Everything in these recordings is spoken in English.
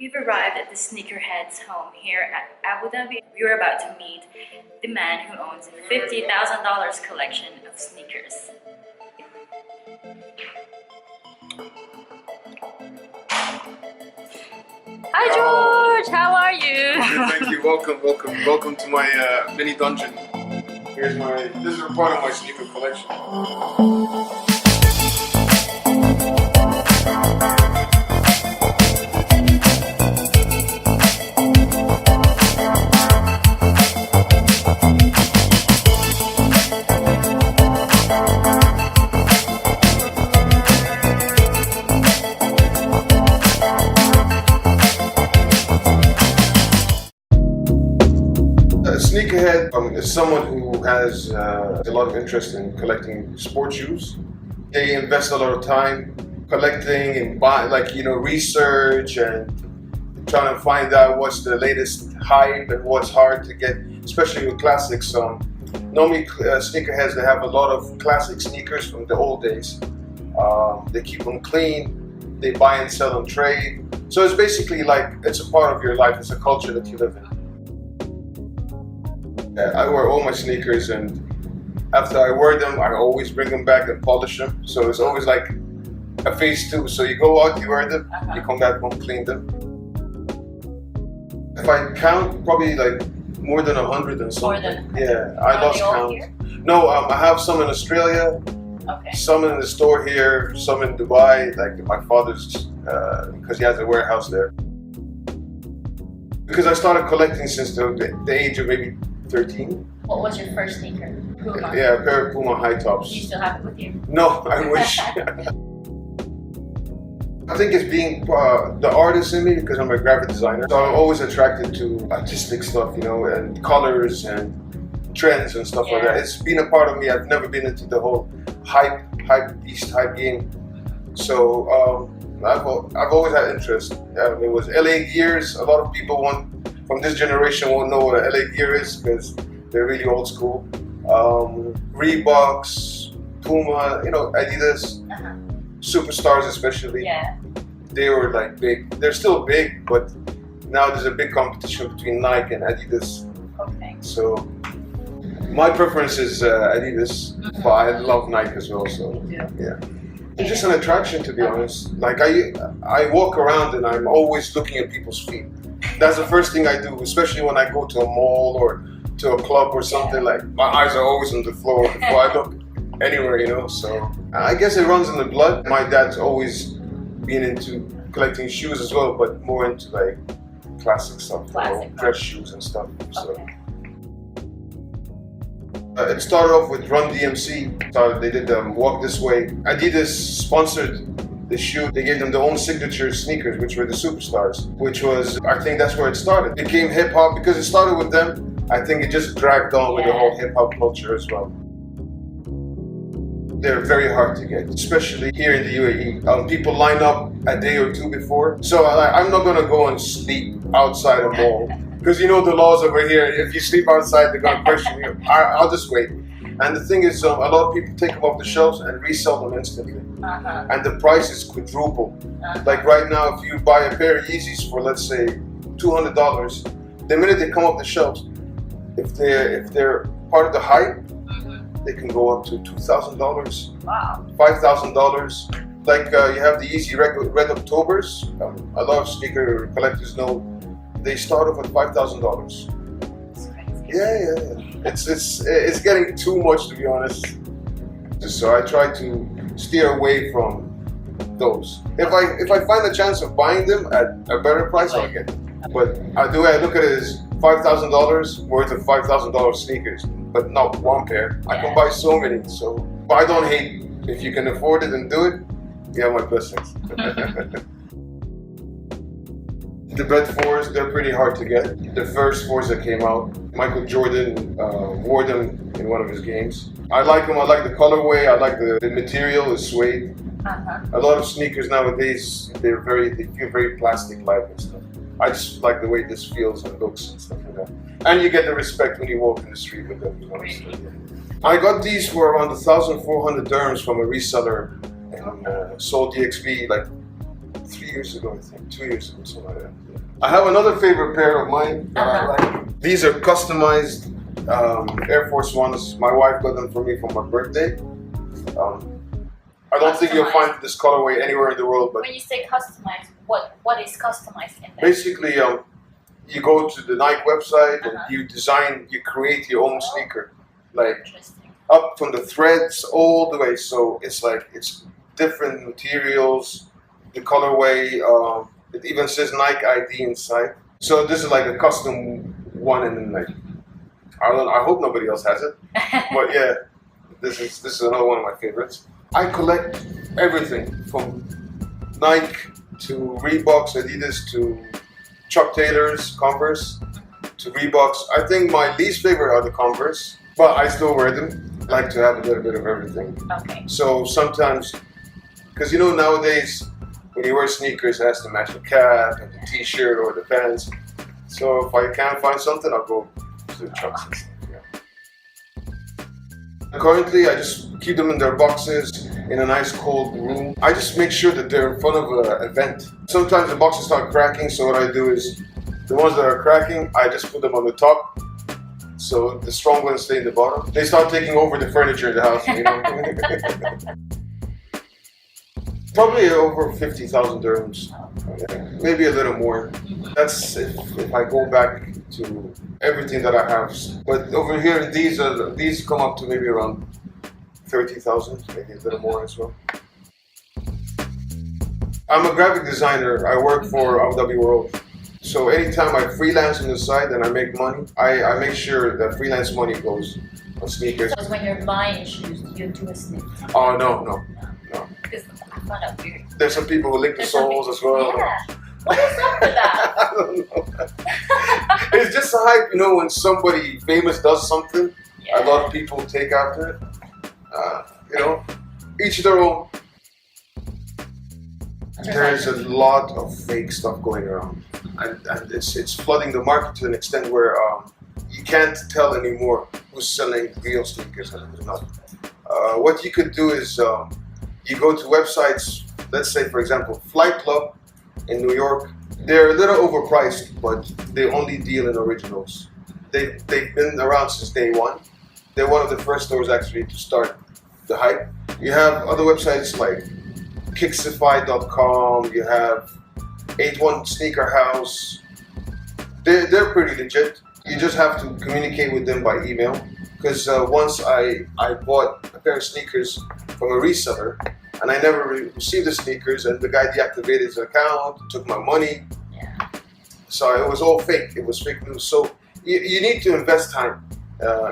We've arrived at the Sneakerheads home here at Abu Dhabi. We are about to meet the man who owns a $50,000 collection of sneakers. Hi George, how are you? Thank you, welcome to my mini dungeon. This is a part of my sneaker collection. Sneakerhead is someone who has a lot of interest in collecting sports shoes. They invest a lot of time collecting and research and trying to find out what's the latest hype and what's hard to get, especially with classics. Normally, sneakerheads, they have a lot of classic sneakers from the old days. They keep them clean. They buy and sell and trade. So it's basically like it's a part of your life. It's a culture that you live in. I wear all my sneakers, and after I wear them, I always bring them back and polish them. So it's always like a phase two. So you go out, you wear them, you come back home, clean them. If I count, probably like more than 100 and something. More than 100. Yeah, I lost count. Here? No, I have some in Australia, some in the store here, some in Dubai, like my father's, because he has a warehouse there. Because I started collecting since the age of maybe 13. What was your first sneaker? Puma? Yeah, a pair of Puma high tops. Do you still have it with you? No, I wish. I think it's being the artist in me, because I'm a graphic designer. So I'm always attracted to artistic stuff, and colors and trends and stuff like that. It's been a part of me. I've never been into the whole hype game. So I've always had interest. It was LA Gears. A lot of people from this generation won't know what an LA Gear is because they're really old school. Reeboks, Puma, Adidas, Superstars especially. Yeah. They were like big. They're still big, but now there's a big competition between Nike and Adidas. Okay. So my preference is Adidas, but I love Nike as well. So yeah. It's just an attraction, to be honest. Like I walk around and I'm always looking at people's feet. That's the first thing I do, especially when I go to a mall or to a club or something. Like my eyes are always on the floor before I look anywhere, So I guess it runs in the blood. My dad's always been into collecting shoes as well, but more into like classic stuff, dress shoes and stuff. So. It started off with Run DMC. So they did Walk This Way. Adidas sponsored the shoe. They gave them their own signature sneakers, which were the Superstars, which was, I think that's where it started. It became hip hop because it started with them. I think it just dragged on with the whole hip hop culture as well. They're very hard to get, especially here in the UAE. People line up a day or two before. So I'm not gonna go and sleep outside a mall. Because the laws over here, if you sleep outside, they're going to question you. I'll just wait. And the thing is, a lot of people take them off the shelves and resell them instantly. And the price is quadruple. Like right now, if you buy a pair of Yeezys for, let's say, $200, the minute they come off the shelves, if they're part of the hype, they can go up to $2,000, wow, $5,000. Like you have the Yeezy Red Octobers. A lot of sneaker collectors know. They start off at $5,000. Yeah. It's getting too much, to be honest. So I try to steer away from those. If I find a chance of buying them at a better price, I'll get them. But the way I look at it is $5,000 worth of $5,000 sneakers, but not one pair. I can buy so many. So, but I don't hate. If you can afford it and do it, you have my blessings. The Red 4s, they're pretty hard to get. The first 4s that came out, Michael Jordan wore them in one of his games. I like them, I like the colorway, I like the material, the suede. A lot of sneakers nowadays, they feel very plastic-like and stuff. I just like the way this feels and looks and stuff like that. And you get the respect when you walk in the street with them. I got these for around 1,400 dirhams from a reseller in Seoul DXB like 3 years ago, I think. 2 years ago, something like that. I have another favorite pair of mine that I like. These are customized Air Force Ones. My wife got them for me for my birthday. I don't think you'll find this colorway anywhere in the world. But when you say customized, what is customized in there? basically, you go to the Nike website and you create your own sneaker, like up from the threads all the way. So it's like it's different materials, the colorway. It even says Nike ID inside. So this is like a custom one, and like I hope nobody else has it. But yeah, this is another one of my favorites. I collect everything from Nike to Reeboks, Adidas to Chuck Taylors, Converse to Reeboks. I think my least favorite are the Converse, but I still wear them. I like to have a little bit of everything. Okay. So sometimes, because you know nowadays when you wear sneakers, it has to match the cap and the t-shirt or the pants. So if I can't find something, I'll go to the Chucks. Currently, I just keep them in their boxes in a nice cold room. I just make sure that they're in front of an event. Sometimes the boxes start cracking, so what I do is the ones that are cracking, I just put them on the top, so the strong ones stay in the bottom. They start taking over the furniture in the house, you know. Probably over 50,000 dirhams, maybe a little more. That's if I go back to everything that I have. But over here, these come up to maybe around 30,000, maybe a little more as well. I'm a graphic designer. I work for Abu Dhabi World. So anytime I freelance on the side and I make money, I make sure that freelance money goes on sneakers. So when you're buying shoes, you do a snip? Oh, no. Because I found out weird. There's some people who lick the soles as well. Yeah. What is up with that? I don't know. It's just a hype, you know, when somebody famous does something, a lot of people take after it. You know, each their own. There's a lot of fake stuff going around, and it's flooding the market to an extent where you can't tell anymore who's selling real sneakers and who's not. What you could do is you go to websites, let's say for example Flight Club in New York. They're a little overpriced, but they only deal in originals. They've been around since day one. They're one of the first stores actually to start the hype. You have other websites like Kixify.com, you have 81 Sneaker House. They're pretty legit. You just have to communicate with them by email. Because once I bought a pair of sneakers from a reseller, and I never received the sneakers, and the guy deactivated his account, took my money. Yeah. So it was all fake. It was fake news. So you need to invest time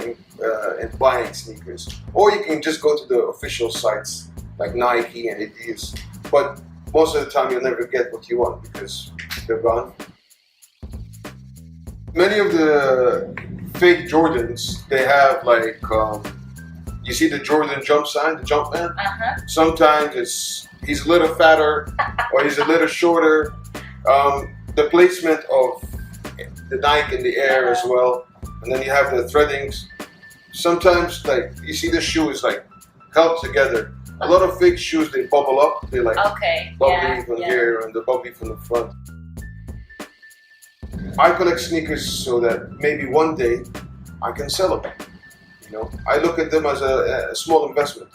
in buying sneakers, or you can just go to the official sites like Nike and Adidas. But most of the time, you'll never get what you want because they're gone. Many of the fake Jordans, they have like, you see the Jordan jump sign, the jump man? Sometimes he's a little fatter or he's a little shorter. The placement of the Nike in the air as well. And then you have the threadings. Sometimes like, you see the shoe is like held together. A lot of fake shoes, they bubble up. They like bubbly from here and the bubbly from the front. I collect sneakers so that maybe one day I can sell them. You know, I look at them as a small investment.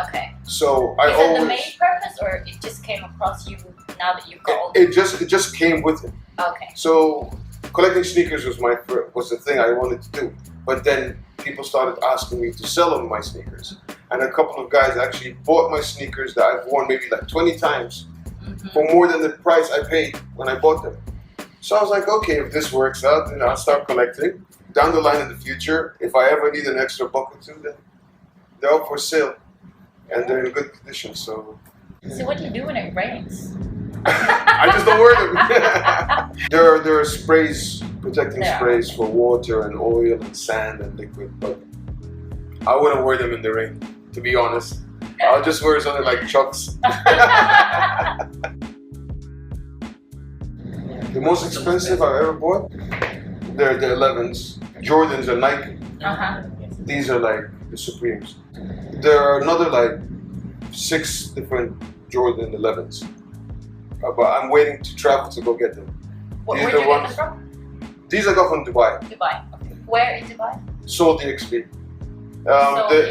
Okay. So I Is always. it the main purpose, or it just came across you now that you got older? It just came with it. Okay. So collecting sneakers was the thing I wanted to do. But then people started asking me to sell them my sneakers, and a couple of guys actually bought my sneakers that I've worn maybe like 20 times for more than the price I paid when I bought them. So I was like, okay, if this works out, then I'll start collecting. Down the line in the future, if I ever need an extra buck or two, then they're up for sale. And they're in good condition, so. So what do you do when it rains? I just don't wear them. There are sprays, protecting sprays for water and oil and sand and liquid, but I wouldn't wear them in the rain, to be honest. I'll just wear something like Chucks. The most expensive I've ever bought, they're the 11s. Jordans are Nike. These are like the Supremes. There are another like 6 different Jordan 11s. but I'm waiting to travel to go get them. Where These did are you the get them ones- from? These I got from Dubai. Dubai. Okay. Where in Dubai? Sold DXB.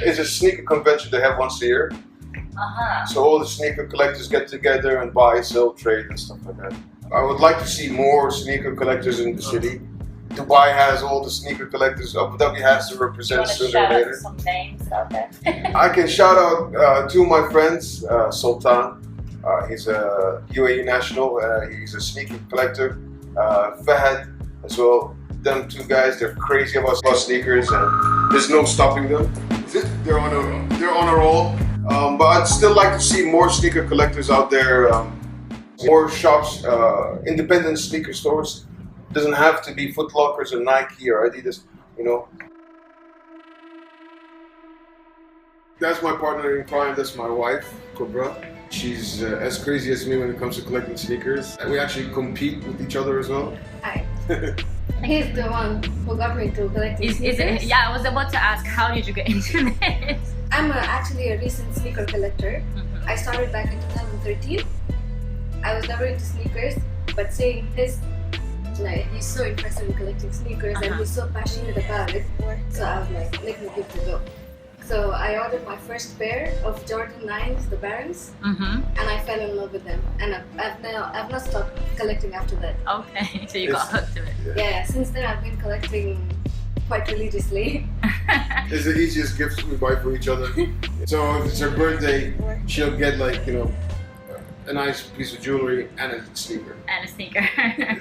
It's a sneaker convention they have once a year. So all the sneaker collectors get together and buy, sell, trade and stuff like that. I would like to see more sneaker collectors in the city. Dubai has all the sneaker collectors. Abu Dhabi has to represent You want to sooner shout or out later. some names out there? I can shout out two of my friends, Sultan. He's a UAE national. He's a sneaker collector. Fahad as well. Them two guys, they're crazy about sneakers, and there's no stopping them. They're on a roll. But I'd still like to see more sneaker collectors out there. More shops, independent sneaker stores. Doesn't have to be Foot Lockers or Nike or Adidas, you know. That's my partner in crime. That's my wife, Kubra. She's as crazy as me when it comes to collecting sneakers. And we actually compete with each other as well. Hi. He's the one who got me to collecting sneakers. Yeah, I was about to ask, how did you get into this? I'm actually a recent sneaker collector. I started back in 2013. I was never into sneakers, but seeing his, like, he's so impressive in collecting sneakers and he's so passionate about it. So I was like, let me give it a go. So I ordered my first pair of Jordan 9s, the Barons, and I fell in love with them. And I've not stopped collecting after that. Okay, so you got hooked to it. Yeah, since then I've been collecting quite religiously. It's the easiest gifts we buy for each other. So if it's her birthday, she'll get like, you know, a nice piece of jewelry and a sneaker. And a sneaker.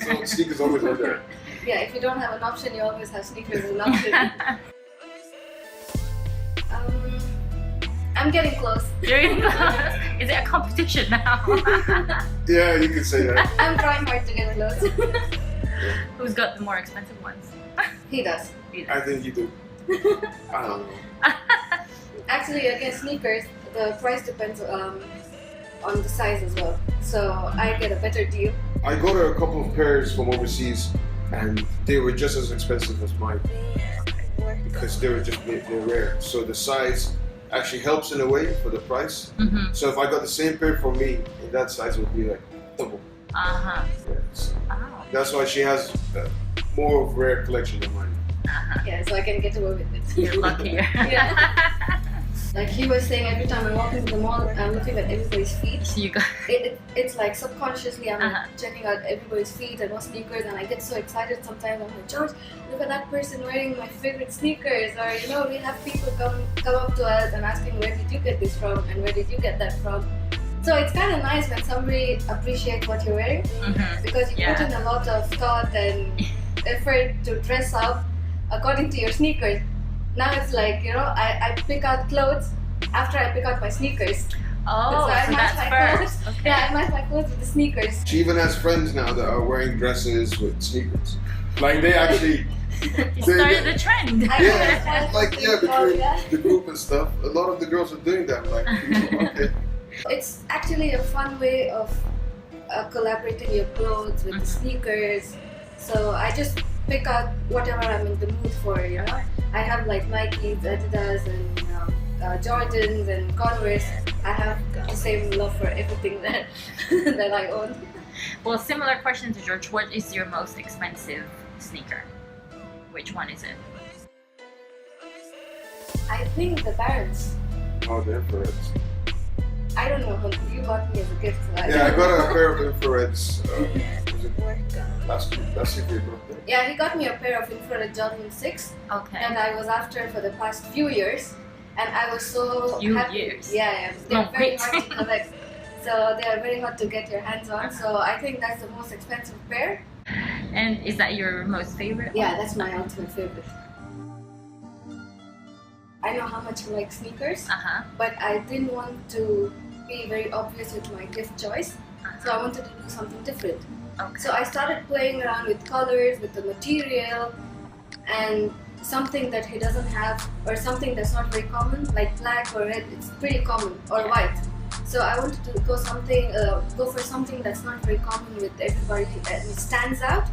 So sneakers always are there. Yeah, if you don't have an option, you always have sneakers as an option. I'm getting close. Is it a competition now? Yeah, you could say that. I'm trying hard to get close. Who's got the more expensive ones? He does. I think you do. I don't know. Actually, again, sneakers, the price depends on the size as well. So I get a better deal. I got her a couple of pairs from overseas, and they were just as expensive as mine because they're rare. So the size actually helps in a way for the price. So if I got the same pair for me in that size, it would be like double. Yes. That's why she has more of rare collection than mine. Yeah, so I can get away with it. You're luckier. Yeah. Like he was saying, every time I walk into the mall, I'm looking at everybody's feet. You got It's like subconsciously I'm checking out everybody's feet and what sneakers, and I get so excited sometimes. I'm like, George, look at that person wearing my favorite sneakers. Or, you know, we have people come up to us and asking, where did you get this from and where did you get that from? So it's kind of nice when somebody appreciates what you're wearing because you put in a lot of thought and effort to dress up according to your sneakers. Now it's like, you know, I pick out clothes after I pick out my sneakers. Oh, so I match that's my first. clothes. Okay. Yeah, I match my clothes with the sneakers. She even has friends now that are wearing dresses with sneakers. Like they actually. You started the trend. Yeah, like between the group and stuff. A lot of the girls are doing that. Like, okay. It's actually a fun way of collaborating your clothes with the sneakers. So I just pick out whatever I'm in the mood for, you know. I have like Nikes, Adidas, and Jordans and Converse. I have the same love for everything that that I own. Well, similar question to George. What is your most expensive sneaker? Which one is it? I think the Barons. Oh, the infrareds. I don't know, you got me as a gift. So Yeah, I got a pair of infrareds. Last year for your birthday. Yeah, he got me a pair of infrared Jordan 6 Okay. that I was after for the past few years, and I was so Few happy. years? Yeah, they're very wait. hard to collect. So they are very hard to get your hands on. So I think that's the most expensive pair. And is that your most favorite? Yeah, that's my ultimate favorite. I know how much you like sneakers, but I didn't want to be very obvious with my gift choice. So I wanted to do something different. Okay. So I started playing around with colors, with the material, and something that he doesn't have, or something that's not very common, like black or red. It's pretty common, or white. So I wanted to go for something that's not very common with everybody, and it stands out.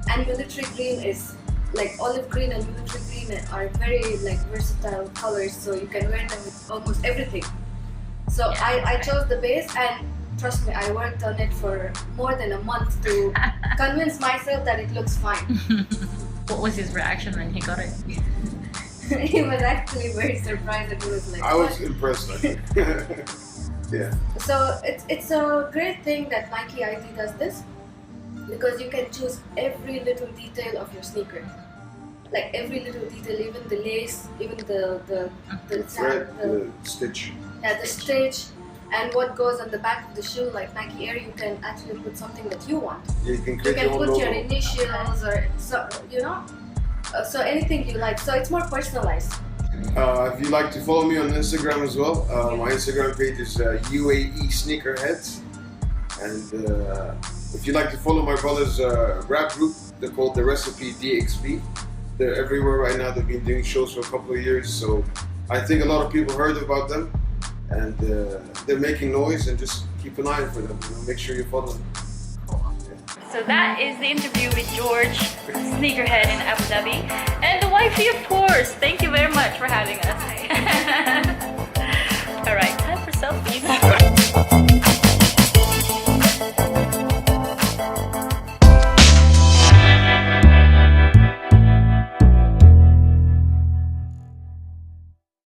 And military green is like olive green and military green are very like versatile colors, so you can wear them with almost everything. So I chose the base, and trust me, I worked on it for more than a month to convince myself that it looks fine. What was his reaction when he got it? He was actually very surprised that he was like, I was "What?" impressed, I think. Yeah. So it's a great thing that Nike ID does this, because you can choose every little detail of your sneaker. Like every little detail, even the lace, even the Thread, the stitch. yeah, the stitch, and what goes on the back of the shoe. Like Nike Air, you can actually put something that you want. Yeah, you can You create can your own put logo. your initials or so, you know, so anything you like. So it's more personalized. If you'd like to follow me on Instagram as well, my Instagram page is UAE Sneakerheads. And if you'd like to follow my brother's rap group, they're called The Recipe DXB. They're everywhere right now. They've been doing shows for a couple of years, so I think a lot of people heard about them, and they're making noise. And just keep an eye out for them. You know, make sure you follow them. So that is the interview with George, Sneakerhead in Abu Dhabi, and the wifey, of course. Thank you very much for having us.